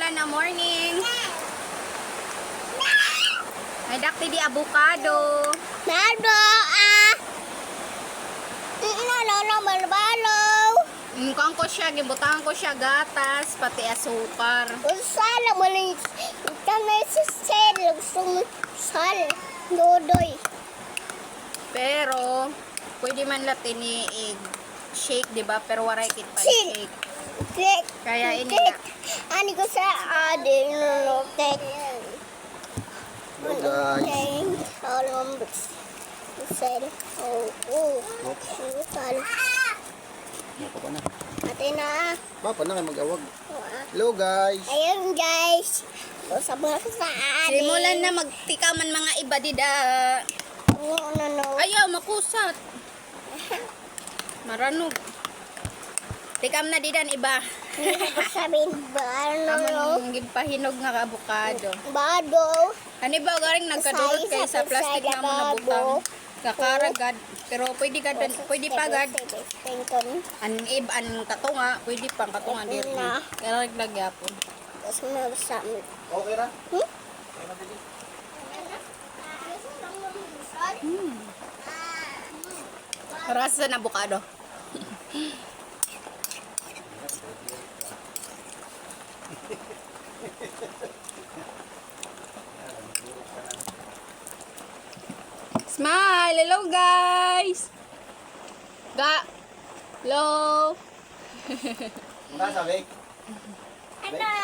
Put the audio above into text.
Simulan na morning. Ay dakti di avocado. Nado Nalolo malbalaw. Kung ko siya, gibutangan ko siya gatas, pati asukar. Usala mo na tanay sa sel. Sal. Dodoy. Pero, pwede man latin i-shake, di ba? Pero waray kit pa Sil. shake. Cake. Kaya ini na. Ani ko sa adin no cake. Hello guys. Alam sel. Oh. Sal. Ako pa na. Ate na. Papa na kayo mag-awag. Hello guys. Ayun guys. Usap mo sa adin. Simulan na magtikaman mga iba dida. No. Ayaw, makusat. Maranog. Tikam na didan iba. Sabihin ba? Among gipahinog nga avocado. Bado. Ani ba garing nagkadulot kay sa plastic na mo nabutang. Kakaragad. Pero pwede pa gad. An katunga, pwede pang katunga diri. Kaya nagyapon. Tapos magsami. Okay ra? Rasa na avocado. Smile! Hello guys! Hello! Muna sabi. Hello.